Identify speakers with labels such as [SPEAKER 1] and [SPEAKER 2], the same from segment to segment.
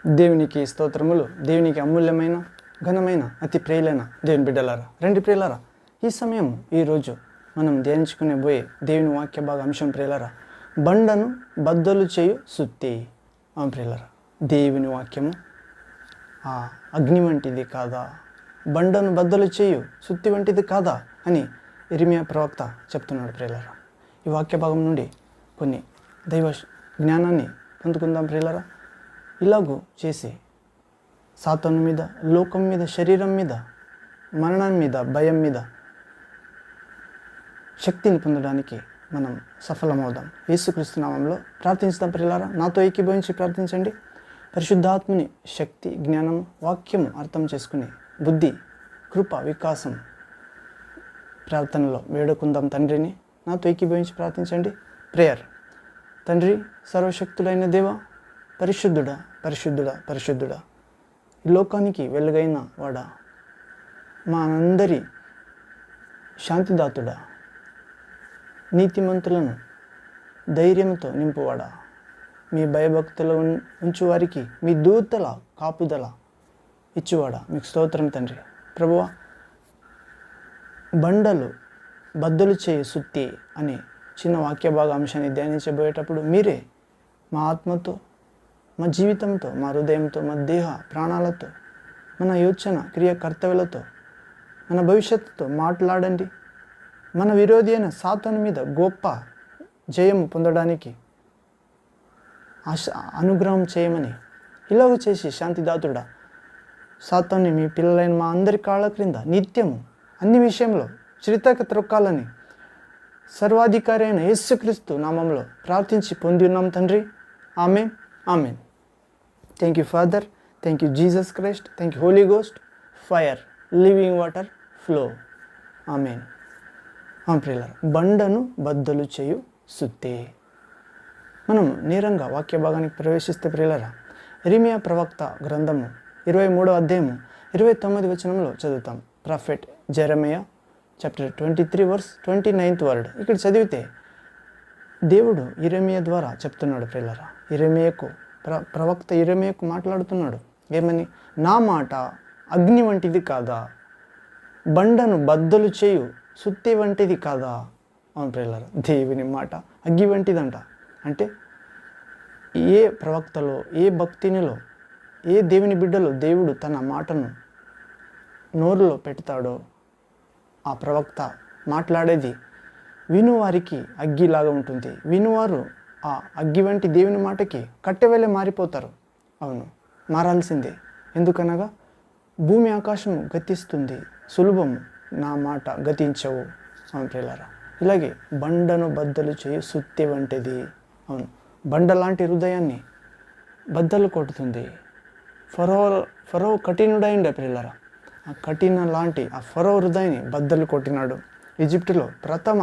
[SPEAKER 1] దేవునికి స్తోత్రములు. దేవునికి అమూల్యమైన ఘనమైన అతి ప్రియులైన దేవుని బిడ్డలారా, రండి ప్రియులారా, ఈ సమయం ఈరోజు మనం ధ్యానించుకునే పోయే దేవుని వాక్య భాగ అంశం ప్రియులారా, బండను బద్దలు చేయు సుత్తి. ప్రియులారా, దేవుని వాక్యము ఆ అగ్ని వంటిది కాదా, బండను బద్దలు చేయు సుత్తి వంటిది కాదా అని ఇర్మియా ప్రవక్త చెప్తున్నాడు ప్రియులారా. ఈ వాక్య భాగం నుండి కొన్ని దైవ జ్ఞానాన్ని పొందుకుందాం ప్రియులారా. ఇలాగూ చేసి సాతాను మీద, లోకం మీద, శరీరం మీద, మరణం మీద, భయం మీద శక్తిని పొందడానికి మనం సఫలమవుదాం. యేసుక్రీస్తు నామంలో ప్రార్థించుదాం ప్రియులారా. నాతో ఏకీభవించి ప్రార్థించండి. పరిశుద్ధాత్మని శక్తి, జ్ఞానం, వాక్యము అర్థం చేసుకుని బుద్ధి, కృప, వికాసం ప్రార్థనలో వేడుకుందాం తండ్రిని. నాతో ఏకీభవించి ప్రార్థించండి. ప్రేయర్. తండ్రి, సర్వశక్తుడైన దేవ, పరిశుద్ధుడా, పరిశుద్ధుడా, పరిశుద్ధుడా, ఈ లోకానికి వెలుగైన వాడా, మా అందరి శాంతిదాతుడా, నీతిమంతులను ధైర్యంతో నింపువాడా, మీ భయభక్తులు ఉంచు వారికి మీ దూతల కాపుదల ఇచ్చువాడా, మీకు స్తోత్రం తండ్రి. ప్రభువా, బండలు బద్దలు చేయి సుత్తి అనే చిన్న వాక్య భాగ అంశాన్ని ధ్యానించబోయేటప్పుడు మీరే మా ఆత్మతో, మా జీవితంతో, మా హృదయంతో, మా దేహ ప్రాణాలతో, మన యోచన క్రియ కర్తవ్యాలతో, మన భవిష్యత్తుతో మాట్లాడండి. మన విరోధి అయిన సాతాను మీద గొప్ప జయము పొందడానికి అనుగ్రహం చేయమని ఇలాగ చేసి శాంతిదాతుడా, సాతాన్ని మీ పిల్లలైన మా అందరి కాళ్ళ క్రింద నిత్యము అన్ని విషయంలో చిరితక త్రొక్కాలని సర్వాధికారి అయిన యేసుక్రీస్తు నామంలో ప్రార్థించి పొంది ఉన్నాం తండ్రి. ఆమేన్, ఆమేన్. Thank you father, thank you Jesus Christ, thank you Holy Ghost, fire, living water, flow. ఆమేన్. ప్రియులారా, బండను బద్దలు చేయు సుత్తే. మనం నేరంగా వాక్య భాగానికి ప్రవేశిస్తే ప్రియులారా, ఇర్మియా ప్రవక్త గ్రంథము 23వ అధ్యాయము 29వ వచనంలో చదువుతాం. Prophet Jeremiah chapter 23 verse 29th word. ఇక్కడ చదివితే దేవుడు ఇర్మియా ద్వారా చెప్తున్నాడు ప్రియులారా. ఇర్మియాకు ప్రవక్త ఇర్మియాకు మాట్లాడుతున్నాడు. ఏమని? నా మాట అగ్ని వంటిది కాదా, బండను బద్దలు చేయు సుత్తి వంటిది కాదా. అవును ప్రియులారా, దేవుని మాట అగ్గి వంటిదంట. అంటే ఏ ప్రవక్తలో, ఏ భక్తినిలో, ఏ దేవుని బిడ్డలో దేవుడు తన మాటను నోరులో పెడతాడో ఆ ప్రవక్త మాట్లాడేది వినువారికి అగ్గిలాగా ఉంటుంది. వినువారు ఆ అగ్గి వంటి దేవుని మాటకి కట్టెవెళ్ళే మారిపోతారు. అవును, మారాల్సిందే. ఎందుకనగా భూమి ఆకాశము గతిస్తుంది, సులభము నా మాట గతించవు. అవును ప్రియులారా, ఇలాగే బండను బద్దలు చేయి సుత్తి వంటిది. అవును, బండ లాంటి హృదయాన్ని బద్దలు కొడుతుంది. ఫరో కఠినుడైండే ప్రియులారా, ఆ కఠిన లాంటి ఆ ఫరో హృదయాన్ని బద్దలు కొట్టినాడు. ఈజిప్టులో ప్రథమ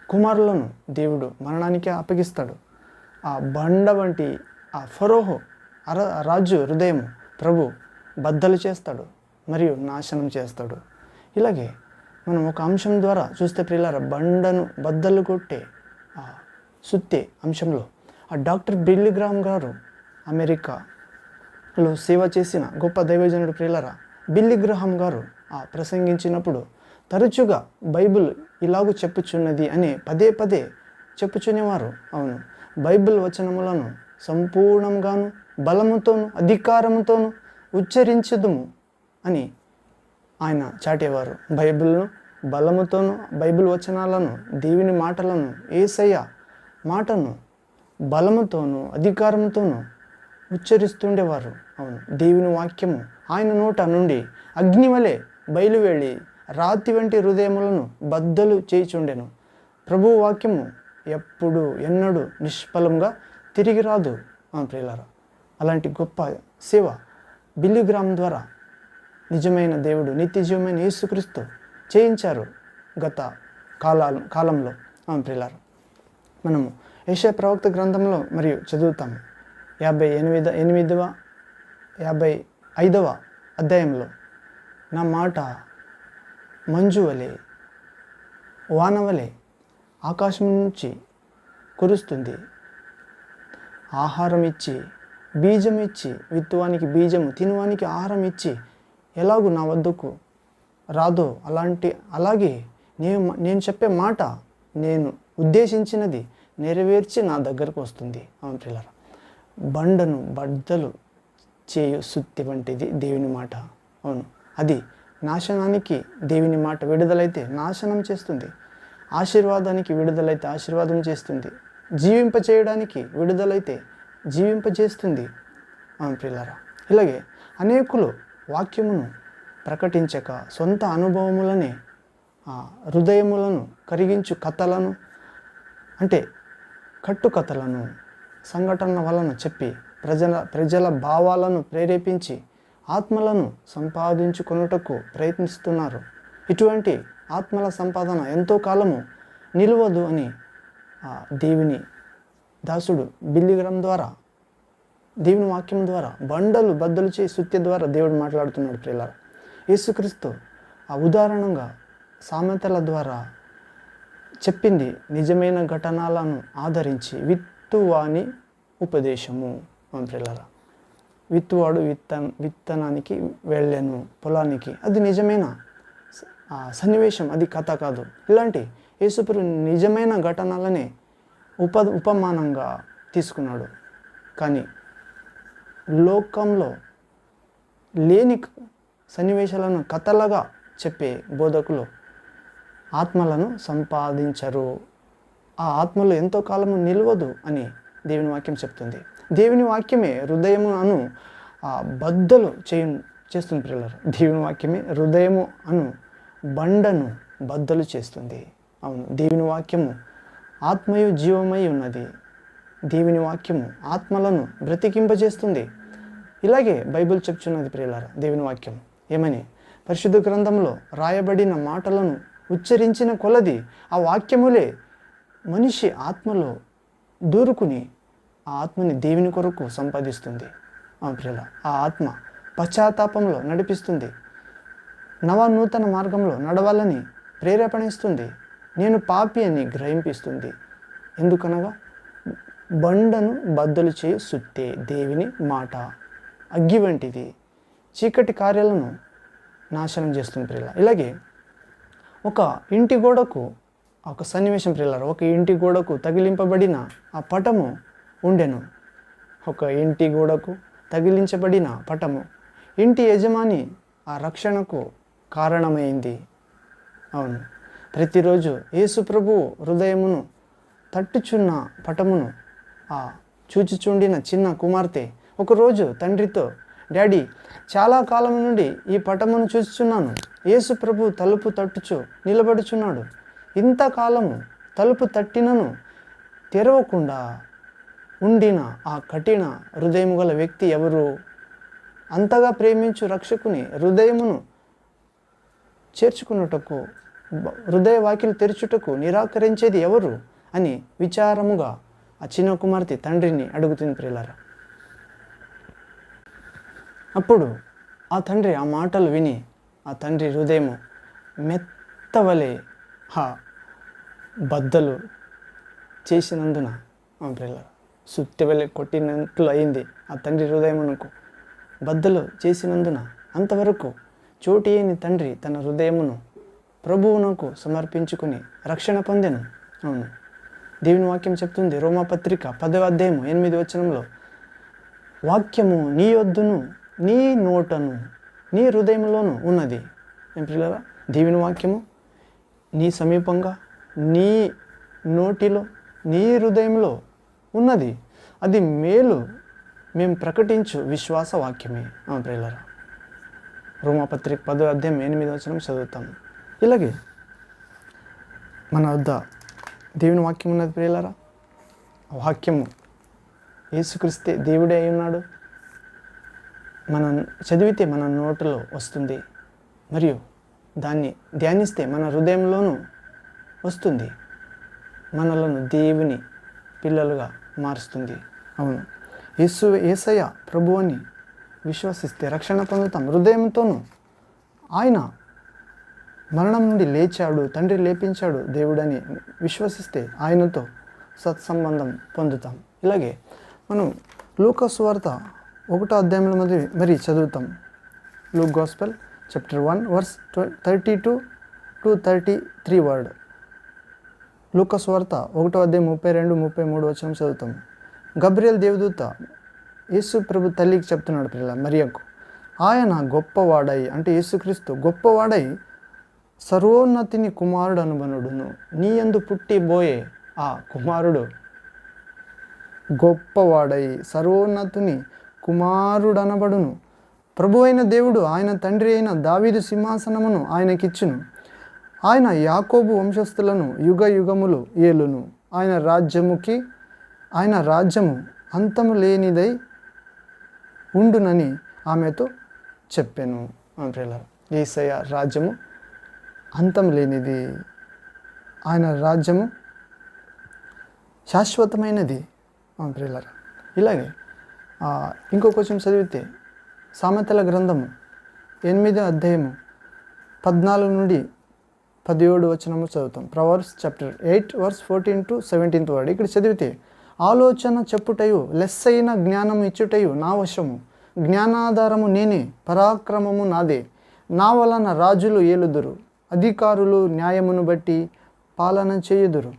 [SPEAKER 1] కుమారులను దేవుడు మరణానికి అప్పగిస్తాడు. ఆ బండ వంటి ఆ ఫరోహో రాజు హృదయం ప్రభు బద్దలు చేస్తాడు మరియు నాశనం చేస్తాడు. ఇలాగే మనం ఒక అంశం ద్వారా చూస్తే ప్రియులారా, బండను బద్దలు కొట్టే ఆ సుత్తే అంశంలో ఆ డాక్టర్ బిల్లీ గ్రామ్ గారు అమెరికాలో సేవ చేసిన గొప్ప దైవజనుడు ప్రియులారా. బిల్లీ గ్రహాం గారు ప్రసంగించినప్పుడు తరచుగా బైబిల్ ఇలాగూ చెప్పుచున్నది అని పదే పదే చెప్పుచునేవారు. అవును, బైబిల్ వచనములను సంపూర్ణంగాను బలముతోను అధికారముతోను ఉచ్చరించదుము అని ఆయన చాటేవారు. బైబిల్ను బలముతోను, బైబిల్ వచనాలను, దేవుని మాటలను, యేసయ్య మాటను బలముతోను అధికారంతోనూ ఉచ్చరిస్తుండేవారు. అవును, దేవుని వాక్యము ఆయన నోట నుండి అగ్నివలే బయలువెళ్ళి రాతి వంటి హృదయములను బద్దలు చేయుచుండెను. ప్రభు వాక్యము ఎప్పుడు ఎన్నడూ నిష్ఫలంగా తిరిగి రాదు. ప్రియులారా, అలాంటి గొప్ప సేవ బిల్లీ గ్రామ్ ద్వారా నిజమైన దేవుడు, నిత్యజీవమైన యేసుక్రీస్తు చేయించారు గత కాలంలో. ప్రియులారా, మనము యెషయా ప్రవక్త గ్రంథంలో మరియు చదువుతాము 55వ అధ్యాయంలో, నా మాట మంజు వలె, వాన వలె ఆకాశం నుంచి కురుస్తుంది, ఆహారం ఇచ్చి బీజం ఇచ్చి, విత్తువానికి బీజము, తినువానికి ఆహారం ఇచ్చి ఎలాగూ నా వద్దకు రాదో అలాగే నేను చెప్పే మాట నేను ఉద్దేశించినది నెరవేర్చి నా దగ్గరకు వస్తుంది. అవును ప్రియులారా, బండను బద్దలు చేయు సుత్తి వంటిది దేవుని మాట. అవును, అది నాశనానికి దేవుని మాట విడుదలైతే నాశనం చేస్తుంది, ఆశీర్వాదానికి విడుదలైతే ఆశీర్వాదం చేస్తుంది, జీవింపచేయడానికి విడుదలైతే జీవింపజేస్తుంది. అవును ప్రియులారా, ఇలాగే అనేకులు వాక్యమును ప్రకటించక సొంత అనుభవములనే హృదయములను కరిగించు కథలను, అంటే కట్టుకథలను, సంఘటనల వలన చెప్పి ప్రజల భావాలను ప్రేరేపించి ఆత్మలను సంపాదించుకొనుటకు ప్రయత్నిస్తున్నారు. ఇటువంటి ఆత్మల సంపాదన ఎంతో కాలము నిలవదు అని దేవుని దాసుడు బిల్లీ గ్రహాం ద్వారా, దేవుని వాక్యం ద్వారా, బండలు బద్దలు చేసి సుత్తి ద్వారా దేవుడు మాట్లాడుతున్నాడు. ప్రియులారా, యేసుక్రీస్తు ఉదాహరణంగా సామెతల ద్వారా చెప్పింది నిజమైన ఘటనలను ఆదరించి విత్తువాని ఉపదేశము. ప్రియులారా, విత్తువాడు విత్తనానికి వెళ్ళాను పొలానికి, అది నిజమైన సన్నివేశం, అది కథ కాదు. ఇలాంటి యేసుప్రభు నిజమైన ఘటనలనే ఉపమానంగా తీసుకున్నాడు. కానీ లోకంలో లేని సన్నివేశాలను కథలుగా చెప్పే బోధకులు ఆత్మలను సంపాదించరు. ఆ ఆత్మలు ఎంతో కాలము నిలవదు అని దేవుని వాక్యం చెప్తుంది. దేవుని వాక్యమే హృదయము అను బద్దలు చేస్తుంది ప్రియులారా. దేవుని వాక్యమే హృదయము అను బండను బద్దలు చేస్తుంది. అవును, దేవుని వాక్యము ఆత్మయు జీవమై ఉన్నది. దేవుని వాక్యము ఆత్మలను బ్రతికింపజేస్తుంది. ఇలాగే బైబిల్ చెప్తున్నది ప్రియులారా. దేవుని వాక్యం ఏమని, పరిశుద్ధ గ్రంథంలో రాయబడిన మాటలను ఉచ్చరించిన కొలది ఆ వాక్యములే మనిషి ఆత్మలో దూరుకుని ఆ ఆత్మని దేవుని కొరకు సంపాదిస్తుంది. ప్రియుల, ఆ ఆత్మ పశ్చాత్తాపంలో నడిపిస్తుంది, నూతన మార్గంలో నడవాలని ప్రేరేపణిస్తుంది, నేను పాపి అని గ్రహింపిస్తుంది. ఎందుకనగా బండను బద్దలు చేయు సుత్తే దేవుని మాట అగ్గి వంటిది, చీకటి కార్యాలను నాశనం చేస్తుంది ప్రియుల. ఇలాగే ఒక ఇంటి గోడకు ఒక సన్నివేశం ప్రియులారా, ఒక ఇంటి గోడకు తగిలింపబడిన ఆ పటము ఉండెను. ఒక ఇంటి గోడకు తగిలించబడిన పటము ఇంటి యజమాని ఆ రక్షణకు కారణమైంది. అవును, ప్రతిరోజు యేసు ప్రభు హృదయమును తట్టుచున్న పటమును చూచిచుండిన చిన్న కుమార్తె ఒకరోజు తండ్రితో, డాడీ, చాలా కాలం నుండి ఈ పటమును చూస్తున్నాను, యేసు ప్రభు తలుపు తట్టుచు నిలబడుచున్నాడు, ఇంతకాలము తలుపు తట్టినను తెరవకుండా ఉండిన ఆ కఠిన హృదయము గల వ్యక్తి ఎవరు? అంతగా ప్రేమించు రక్షకుని హృదయమును చేర్చుకున్నటకు, హృదయ వాకిలు తెరుచుటకు నిరాకరించేది ఎవరు అని విచారముగా ఆ చిన్న కుమార్తె తండ్రిని అడుగుతుంది ప్రియులారా. అప్పుడు ఆ తండ్రి ఆ మాటలు విని ఆ తండ్రి హృదయము మెత్తవలే బద్దలు చేసినందున ప్రియులారా, సుత్తెవలే కొట్టినట్లు అయింది. ఆ తండ్రి హృదయమునకు బద్దలు చేసినందున అంతవరకు చోటియని తండ్రి తన హృదయమును ప్రభువునకు సమర్పించుకుని రక్షణ పొందెను. అవును, దేవుని వాక్యం చెప్తుంది, రోమాపత్రిక 10వ అధ్యాయము 8వ వచనంలో, వాక్యము నీ యొద్దను నీ నోటను నీ హృదయంలోనూ ఉన్నది. ఏం ప్రియులారా, దేవుని వాక్యము నీ సమీపంగా, నీ నోటిలో, నీ హృదయంలో ఉన్నది. అది మేలు మేము ప్రకటించు విశ్వాస వాక్యమే. ప్రియులారా, రోమాపత్రిక 10వ అధ్యాయం 8వ వచనం చదువుతాము. ఇలాగే మన వద్ద దేవుని వాక్యం ఉన్నది ప్రియులారా. వాక్యము యేసుక్రీస్తే దేవుడే అయి ఉన్నాడు. మనం చదివితే మన నోటిలో వస్తుంది, మరియు దాన్ని ధ్యానిస్తే మన హృదయంలోనూ వస్తుంది, మనలను దేవుని పిల్లలుగా మారుస్తుంది. అవును, యేసయ్య ప్రభు అని విశ్వసిస్తే రక్షణ పొందుతాం. హృదయంతోనూ ఆయన మరణం నుండి లేచాడు, తండ్రి లేపించాడు దేవుడని విశ్వసిస్తే ఆయనతో సత్సంబంధం పొందుతాం. ఇలాగే మనం లూకా సువార్త 1వ అధ్యాయంలో మరి చదువుతాం. Luke gospel chapter 1 verse 32 to 33 word. లూకా సువార్త 1వ అధ్యాయం 32-33 వచనం చదువుతాం. గబ్రియల్ దేవదూత యేసు ప్రభు తల్లికి చెప్తున్నాడు పిల్ల మరియకు, ఆయన గొప్పవాడై, అంటే యేసుక్రీస్తు గొప్పవాడై సర్వోన్నతిని కుమారుడు అనుబనుడును. నీ యందు పుట్టిబోయే ఆ కుమారుడు గొప్పవాడై సర్వోన్నతుని కుమారుడనబడును. ప్రభు అయిన దేవుడు ఆయన తండ్రి అయిన దావీదు సింహాసనమును ఆయనకిచ్చును. ఆయన యాకోబు వంశస్థులను యుగ యుగములు ఏలును. ఆయన రాజ్యము అంతము లేనిదై ఉండునని ఆమెతో చెప్పాను. యేసయ్య రాజ్యము అంతం లేనిది, ఆయన రాజ్యము శాశ్వతమైనది. ప్రియులారా, ఇలాగే ఇంకో కొంచెం చదివితే సామెతల గ్రంథము 8వ అధ్యాయము 14 నుండి 17 వచనము చదువుతాం. ప్రవర్బ్స్ చాప్టర్ 8 వర్స్ 14 to 17 వర్డ్. ఇక్కడ చదివితే, ఆలోచన చెప్పుటయు లెస్సైన జ్ఞానము ఇచ్చుటయు నా వశము, జ్ఞానాధారము నేనే, పరాక్రమము నాదే. నా వలన రాజులు ఏలుదురు, అధికారులు న్యాయమును బట్టి పాలన చేయుదురు.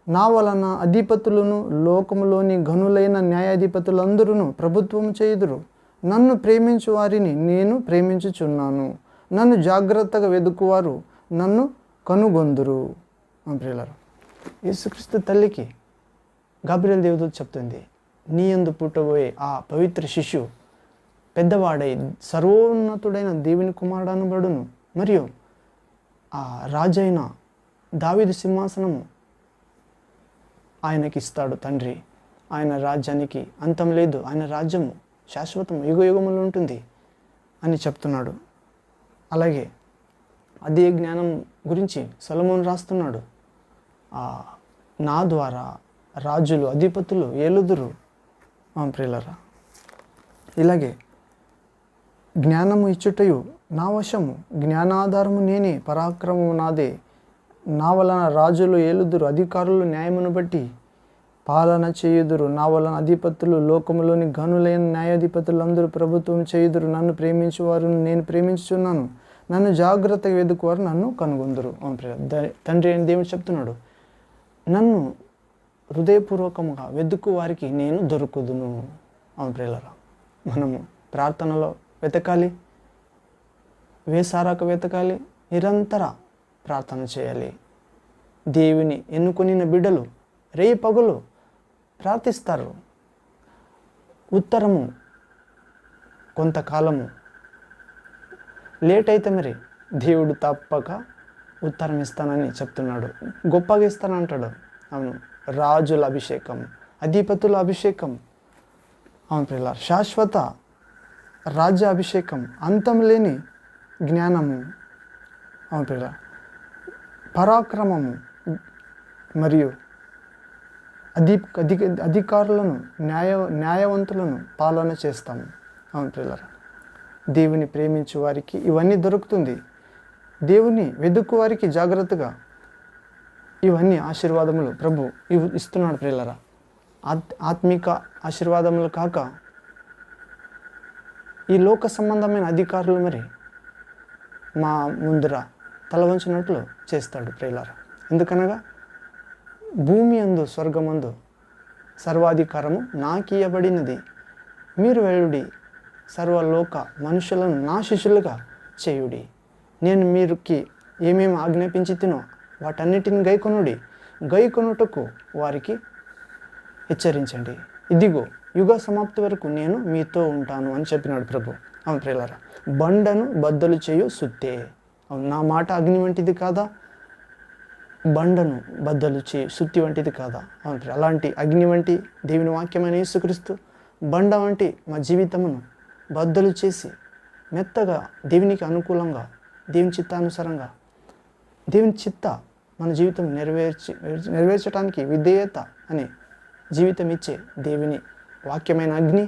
[SPEAKER 1] నా వలన అధిపతులను లోకములోని ఘనులైన న్యాయాధిపతులందరూ ప్రభుత్వము చేయుదురు. నన్ను ప్రేమించు వారిని నేను ప్రేమించుచున్నాను. నన్ను జాగ్రత్తగా వెదుకువారు నన్ను కనుగొందురు. ప్రియులారా, యేసుక్రీస్తు తల్లికి గాబ్రియల్ దేవదూత చెప్తుంది, నీ యందు పుట్టబోయే ఆ పవిత్ర శిశువు పెద్దవాడై సర్వోన్నతుడైన దేవుని కుమారుడు అనబడును. మరియు ఆ రాజైన దావీదు సింహాసనము ఆయనకి ఇస్తాడు తండ్రి. ఆయన రాజ్యానికి అంతం లేదు, ఆయన రాజ్యము శాశ్వతం యుగ యుగములు ఉంటుంది అని చెప్తున్నాడు. అలాగే అదే జ్ఞానం గురించి సొలొమోను రాస్తున్నాడు. నా ద్వారా రాజులు అధిపతులు ఏలుదురు. ప్రియులారా, ఇలాగే జ్ఞానము ఇచ్చుటయు నా వశము, జ్ఞానాధారము నేనే, పరాక్రమము నాదే. నా వలన రాజులు ఏలుదురు, అధికారులు న్యాయమును బట్టి పాలన చేయుదురు. నా వలన అధిపతులు లోకములోని ఘనులైన న్యాయాధిపతులందరూ ప్రభుత్వం చేయుదురు. నన్ను ప్రేమించువారు నేను ప్రేమించుచున్నాను. నన్ను జాగ్రత్తగా వెదుకువారు నన్ను కనుగొందురు. తండ్రి అని దేవుడు చెప్తున్నాడు, నన్ను హృదయపూర్వకముగా వెదుకు వారికి నేను దొరుకుదును. ప్రియులారా, మనము ప్రార్థనలో వెతకాలి, వేసారాక వెతకాలి, నిరంతర ప్రార్థన చేయాలి. దేవుని ఎన్నుకొనిన బిడ్డలు రేయి పగులు ప్రార్థిస్తారు. ఉత్తరము కొంతకాలము లేట్ అయితే మరి దేవుడు తప్పక ఉత్తరం ఇస్తానని చెప్తున్నాడు. గొప్పగా ఇస్తానంటాడు. అవును, రాజుల అభిషేకం, అధిపతుల అభిషేకం, అవును ప్రియులారా, శాశ్వత రాజ్య అభిషేకం, అంతం లేని జ్ఞానము, అవును ప్రియులారా, పరాక్రమము మరియు అధికారులను న్యాయవంతులను పాలన చేస్తాము. అవును ప్రియులారా, దేవుని ప్రేమించే వారికి ఇవన్నీ దొరుకుతుంది. దేవుని వెదుకు వారికి జాగ్రత్తగా ఇవన్నీ ఆశీర్వాదములు ప్రభు ఇస్తున్నాడు. ప్రియులారా, ఆత్మిక ఆశీర్వాదములు కాక ఈ లోక సంబంధమైన అధికారులు మరి మా ముందర తల వంచినట్లు చేస్తాడు. ప్రియులారా, ఎందుకనగా భూమి అందు స్వర్గమందు సర్వాధికారము నాకియబడినది. మీరు వెళ్ళుడి, సర్వలోక మనుషులను నా శిష్యులుగా చేయుడి. నేను మీరుకి ఏమేమి ఆజ్ఞాపించి తినో వాటన్నిటిని గైకొనుటకు వారికి హెచ్చరించండి. ఇదిగో యుగ సమాప్తి వరకు నేను మీతో ఉంటాను అని చెప్పినాడు ప్రభు. అవును ప్రియులారా, బండను బద్దలు చేయు సుత్తే. అవును, నా మాట అగ్ని వంటిది కాదా, బండను బద్దలు చేయు సుత్తి వంటిది కాదా. అవును, అలాంటి అగ్ని వంటి దేవుని వాక్యమైన యేసుక్రీస్తు బండ వంటి మా జీవితమును బద్దలు చేసి మెత్తగా దేవునికి అనుకూలంగా, దేవుని చిత్తానుసారంగా, దేవుని చిత్త మన జీవితం నెరవేర్చడానికి విధేయత అనే జీవితం ఇచ్చే దేవుని వాక్యమైన అగ్ని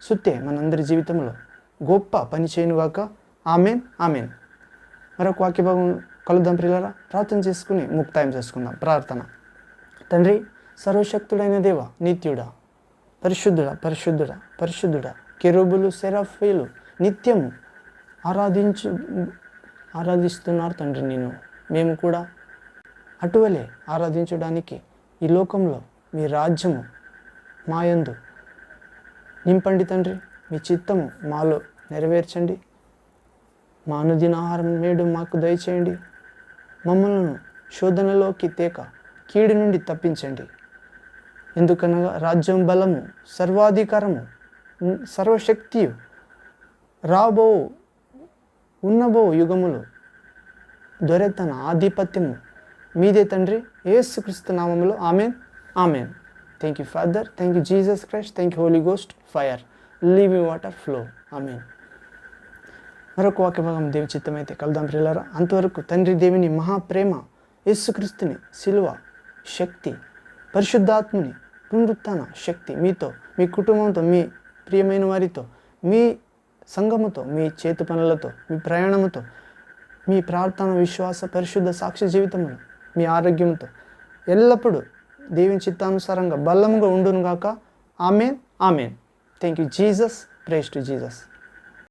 [SPEAKER 1] సుత్తే మనందరి జీవితంలో గొప్ప పని చేయనుగాక. Amen, amen. మరొక వాక్య భాగం కలుద్దాం ప్రియులారా. ప్రార్థన చేసుకుని ముక్తాయం చేసుకుందాం. ప్రార్థన. తండ్రి, సర్వశక్తుడైన దేవ, నిత్యుడా, పరిశుద్ధుడా పరిశుద్ధుడా పరిశుద్ధుడా. కెరూబులు సెరాఫీలు నిత్యము ఆరాధిస్తున్నారు తండ్రి నిన్ను. మేము కూడా అటువలే ఆరాధించడానికి ఈ లోకంలో మీ రాజ్యము మాయందు నింపండి తండ్రి. మీ చిత్తము మాలో నెరవేర్చండి. మా అనుదిన ఆహారం నేడు మాకు దయచేయండి. మమ్మల్ని శోధనలోకి తేక కీడు నుండి తప్పించండి. ఎందుకనగా రాజ్యం, బలము, సర్వాధికారము, సర్వశక్తియు ఉన్నబో యుగములు దొరెతన ఆధిపత్యము మీదే తండ్రి. యేసుక్రీస్తు నామములో amen amen. Thank you father, thank you Jesus Christ, thank you Holy Ghost, fire, living water flow. Amen. మరొక వాక్య భాగం దేవి చిత్తమైతే కలుదాం ప్రియులారా. అంతవరకు తండ్రి దేవుని మహాప్రేమ, యేసుక్రీస్తుని శిలువ శక్తి, పరిశుద్ధాత్ముని పునరుత్థాన శక్తి మీతో, మీ కుటుంబంతో, మీ ప్రియమైన వారితో, మీ సంఘముతో, మీ చేతి పనులతో, మీ ప్రయాణముతో, మీ ప్రార్థన, విశ్వాస, పరిశుద్ధ సాక్ష్య జీవితమును, మీ ఆరోగ్యంతో ఎల్లప్పుడూ దేవుని చిత్తానుసారంగా బలముగా ఉండును గాక. Amen amen. Thank you Jesus. Praise to Jesus.